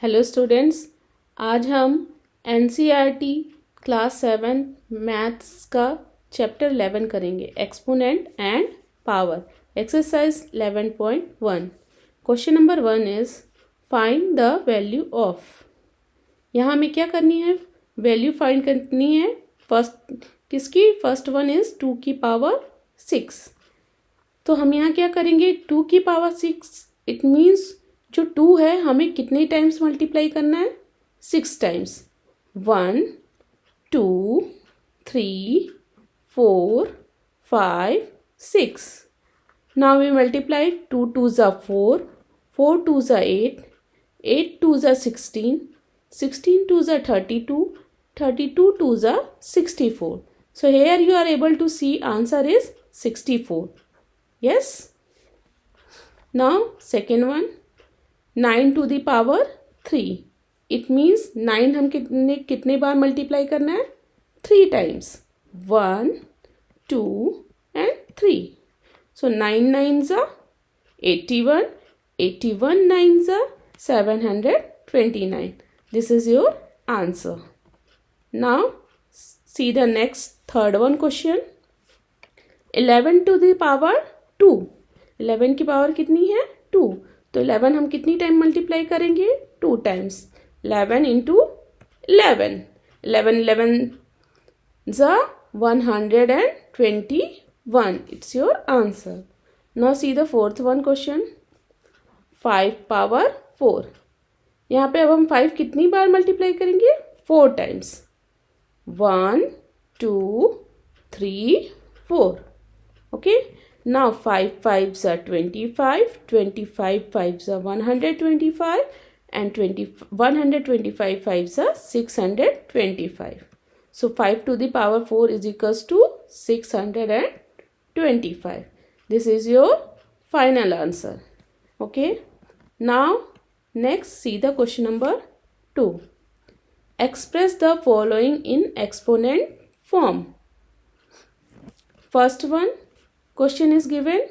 Hello students, आज हम NCERT class 7 maths का चैप्टर 11 करेंगे, exponent and power, exercise 11.1। Question number 1 is find the value of. यहाँ हमें क्या करनी है? वैल्यू फाइंड करनी है। फर्स्ट वन इज 2 की पावर 6। तो हम यहाँ क्या करेंगे? 2 की पावर 6, इट मीन्स जो 2 है हमें कितने टाइम्स मल्टीप्लाई करना है? 6 times. 1 2 3 4 5 6। Now we multiply 2 2s are 4, 4 2s are 8, 8 2s are 16, 16 2s are 32, 32 2s are 64. So here you are able to see answer is 64. Yes. Now second one, 9 to the power 3. It means 9 हम कितने बार multiply करना है? 3 times. 1 2 and 3. So 9 9s are 81, 81 9s are 729. This is your answer. Now see the next third one question. 11 to the power 2. 11 की power कितनी है? 2। तो 11 हम कितनी टाइम मल्टीप्लाई करेंगे? 2 टाइम्स। 11 इंटू 11, 11 11 ज़ा 121. It's your answer. Now see the fourth one question. 5 power 4। यहाँ पे अब हम 5 कितनी बार मल्टीप्लाई करेंगे? 4 times. 1 2 3 4। Okay. Now 5 5s are 25, 25 5s are 125, and 125 5s are 625. So 5 to the power 4 is equals to 625. This is your final answer. Okay. Now next see the question number 2. Express the following in exponent form. First one, question is given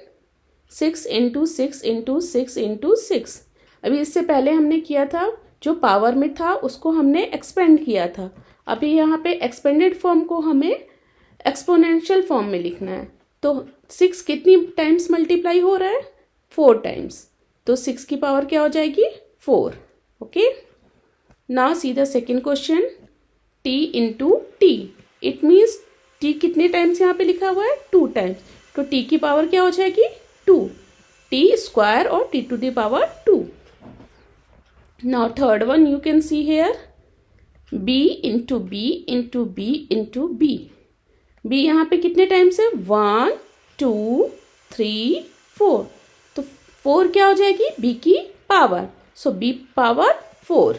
6 into 6 into 6 into 6। अभी इससे पहले हमने किया था, जो power में था उसको हमने एक्सपेंड किया था। अभी यहाँ पे एक्सपेंडेड फॉर्म को हमें एक्सपोनेंशियल फॉर्म में लिखना है। तो 6 कितनी टाइम्स मल्टीप्लाई हो रहा है? 4 टाइम्स। तो 6 की पावर क्या हो जाएगी? 4। Okay. Now see the second question. t into T. It means t कितने टाइम्स यहाँ पे लिखा हुआ है? 2 टाइम्स। तो t की पावर क्या हो जाएगी? 2। t स्क्वायर और t to the power 2। Now third one you can see here, b into B into B into B. b यहाँ पे कितने टाइम्स है? 1 2 3 4। तो 4 क्या हो जाएगी? b की पावर। सो b power 4।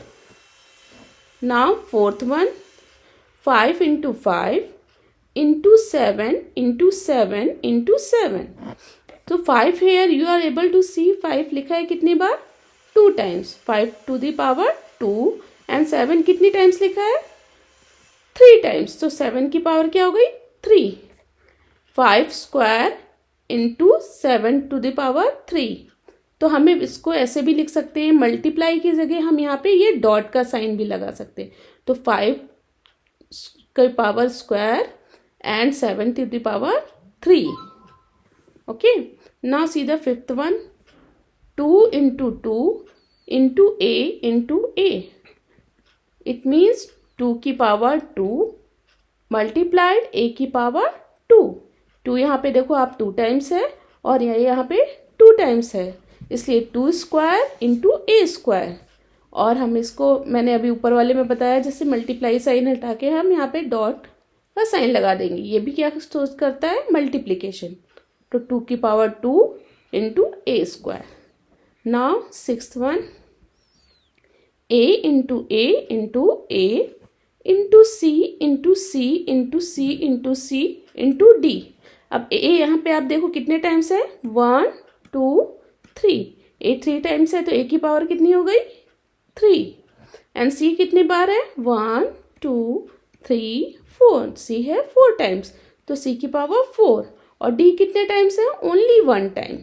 Now fourth one, 5 into 5 into 7 into 7 into 7. तो 5 here you are able to see 5 लिखा है कितनी बार? 2 times. 5 to the power 2 and 7 कितनी टाइम्स लिखा है? 3 टाइम्स। तो 7 की पावर क्या हो गई? 3। 5 square into 7 to the power 3। तो हमें इसको ऐसे भी लिख सकते हैं, मल्टीप्लाई की जगह हम यहाँ पे ये डॉट का साइन भी लगा सकते हैं। तो 5 की power square and 7 to the power 3. Okay. Now see the fifth one. 2 into 2 into a into a. It means 2 की पावर 2 multiplied a की पावर 2. 2 यहाँ पे देखो आप 2 टाइम्स है और यहाँ पे 2 टाइम्स है, इसलिए 2 स्क्वायर इंटू ए स्क्वायर। और हम इसको मैंने अभी ऊपर वाले में बताया, जैसे मल्टीप्लाई साइन हटा के हम यहाँ पे डॉट का साइन लगा देंगे। ये भी क्या सोच करता है? मल्टीप्लिकेशन। तो 2 की power 2 into A square. Now sixth one, a into A into A into C into C into C into C into D. अब a यहाँ पे आप देखो कितने टाइम्स है? 1 2 3। a 3 टाइम्स है तो a की पावर कितनी हो गई? 3। एंड c कितनी बार है? 1 2 3 4। c है 4 टाइम्स, तो c की पावर 4। और d कितने टाइम्स है? Only 1 time.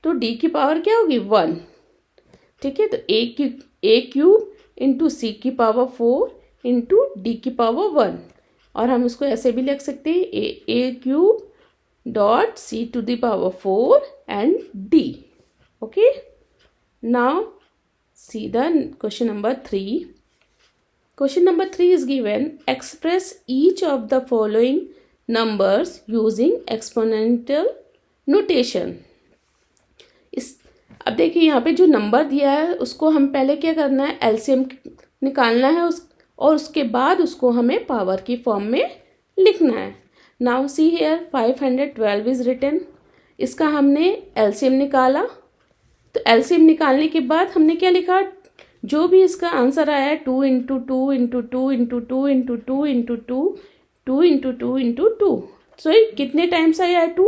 तो d की पावर क्या होगी? 1। ठीक है। तो a की ए क्यूब इंटू सी की पावर 4 इंटू डी की पावर 1, और हम इसको ऐसे भी लिख सकते हैं a cube dot C to the power 4 and D. Okay, now see the question number 3. Question number 3 is given. Express each of the following numbers using exponential notation. अब देखिए यहाँ पे जो नंबर दिया है उसको हम पहले क्या करना है, एलसीएम निकालना है और उसके बाद उसको हमें पावर की फॉर्म में लिखना है. Now see here 512 is written. इसका हमने एलसीएम निकाला, तो एलसीएम निकालने के बाद हमने क्या लिखा, जो भी इसका आंसर आया है 2 into 2 into 2 into 2 into 2 into 2 2 into 2 into 2. सो कितने टाइम्स आया है 2,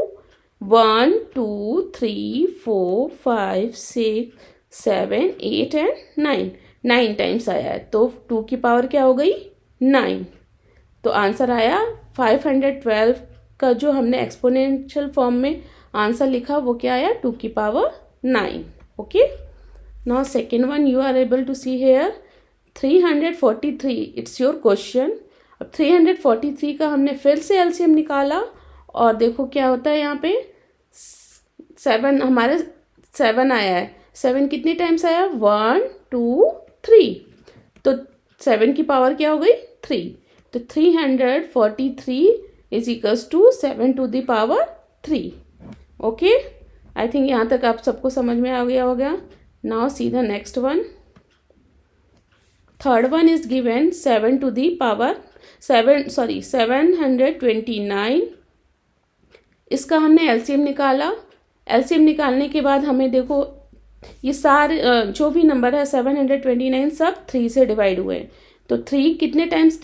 1 2 3 4 5 6 7 8 एंड 9, 9 टाइम्स आया है. तो 2 की पावर क्या हो गई 9. तो आंसर आया 512 का जो हमने एक्सपोनेंशियल फॉर्म में आंसर लिखा वो क्या आया 2 की power 9. Okay, now second one you are able to see here 343. it's your question. अब 343 का हमने फिर से एलसीएम निकाला और देखो क्या होता है यहाँ पे 7 हमारे 7 आया है. 7 कितने टाइम्स आया 1 2 3, तो 7 की पावर क्या हो गई 3. तो 343 is equals to 7 to the power 3. Okay, I think यहाँ तक आप सबको समझ में आ गया होगा. Now see the next one. Third one is given 7 to the power 729. इसका हमने एलसीएम निकाला. एलसीएम निकालने के बाद हमें देखो ये सारे जो भी नंबर है 729 सब 3 से डिवाइड हुए हैं. तो 3 कितने टाइम्स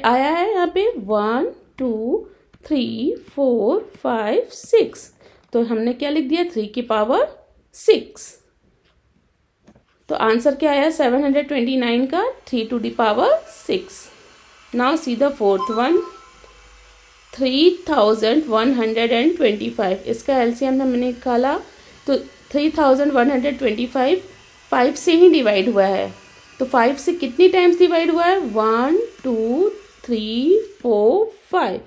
आया है यहाँ पे 1 2 3 4 5 6. तो हमने क्या लिख दिया 3 की पावर 6. तो आंसर क्या आया 729 का 3 to the power 6. Now see the fourth one 3125. इसका एलसीएम हमने निकाला तो 3125 5 से ही डिवाइड हुआ है. तो 5 से कितनी टाइम्स डिवाइड हुआ है 1 2 3 4 5.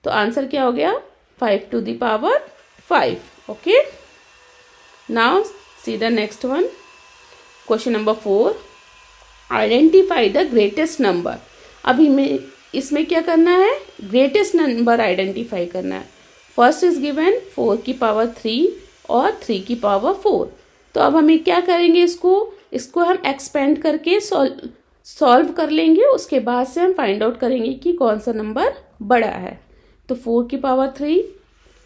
तो आंसर क्या हो गया 5 to the power 5. Okay, now see the next one. Question number 4. Identify the greatest number. अभी में इसमें क्या करना है ग्रेटेस्ट नंबर आइडेंटिफाई करना है. फर्स्ट इज गिवन 4 की पावर 3 और 3 की पावर 4. तो अब हमें क्या करेंगे इसको हम एक्सपेंड करके सॉल्व कर लेंगे. उसके बाद से हम फाइंड आउट करेंगे कि कौन सा नंबर बड़ा है. तो 4 की पावर 3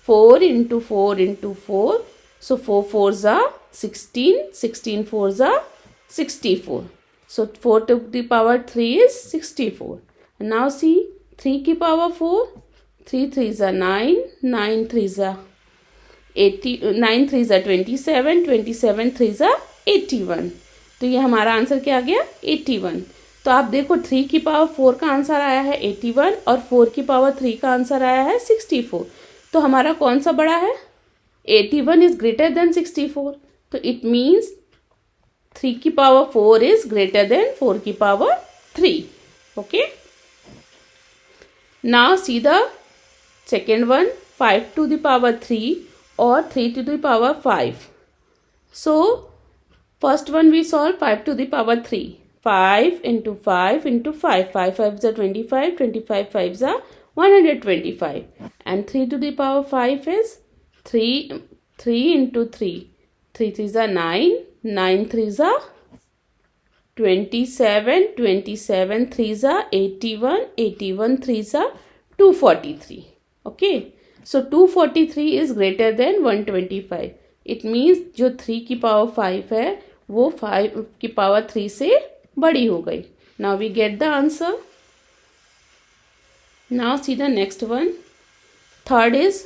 4 इंटू 4 इंटू 4. सो 4 4 ज़ा 16 16 4 ज़ा 64. So 4 to the power 3 is 64. And now see 3 की power 4, 3 3 is 9, 9 3 is 80, 9 3 is 27, 27 3 is 81. तो ये हमारा आंसर क्या आ गया 81. तो आप देखो 3 की पावर 4 का आंसर आया है 81 और 4 की पावर 3 का आंसर आया है 64. तो हमारा कौन सा बड़ा है 81 is greater than 64. तो it means 3 की पावर 4 is greater than 4 की power 3. Okay. Now see the second one 5 to the power 3 or 3 to the power 5. So first one we solve 5 to the power 3. 5 into 5 into 5. 5 5 is 25. 25 5 is 125. And 3 to the power 5 is 3 into 3. 3 3 is 9. 9 3 is 27. 27 3 is 81. 81 3 is 243. Okay. So 243 is greater than 125. It means जो 3 की power 5 है वो 5 की power 3 से बड़ी हो गई. Now we get the answer. Now see the next one. Third is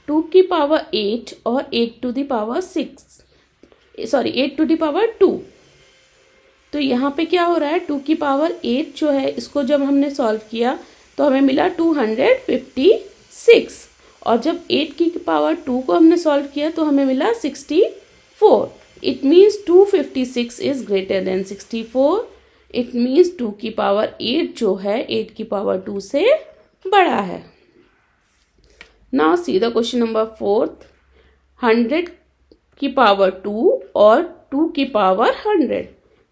2 की पावर 8 और 8 to the power 6. Sorry 8 to the power 2. तो यहाँ पे क्या हो रहा है 2 की पावर 8 जो है इसको जब हमने सॉल्व किया तो हमें मिला 256 और जब 8 की पावर 2 को हमने सॉल्व किया तो हमें मिला 64. It means 256 is greater than 64. It means 2 की पावर 8 जो है 8 की पावर 2 से बड़ा है. Now see the question number 4. 100 की पावर 2 और 2 की पावर 100.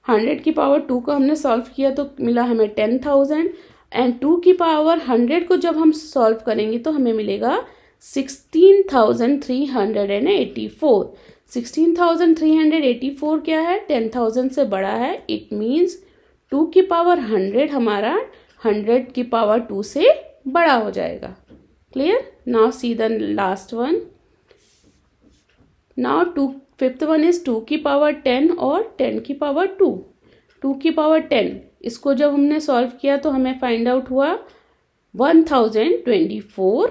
100 की पावर 2 को हमने सॉल्व किया तो मिला हमें 10,000 एंड 2 की पावर 100 को जब हम सॉल्व करेंगे तो हमें मिलेगा 16,384. 16,384 क्या है? 10,000 से बड़ा है. इट मीन्स 2 की पावर 100 हमारा 100 की पावर 2 से बड़ा हो जाएगा. Clear? Now see the last one. Now fifth one is 2 की पावर 10 और 10 की पावर 2. 2 की पावर 10 इसको जब हमने सॉल्व किया तो हमें फाइंड आउट हुआ 1024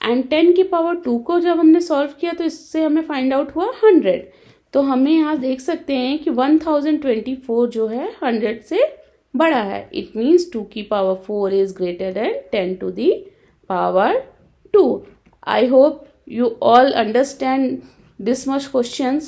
एंड 10 की पावर 2 को जब हमने सॉल्व किया तो इससे हमें फाइंड आउट हुआ 100. तो हमें यहाँ देख सकते हैं कि 1024 जो है 100 से बड़ा है. इट मीन्स 2 की power 4 is greater than 10 to the power 2. I hope you all understand this much questions.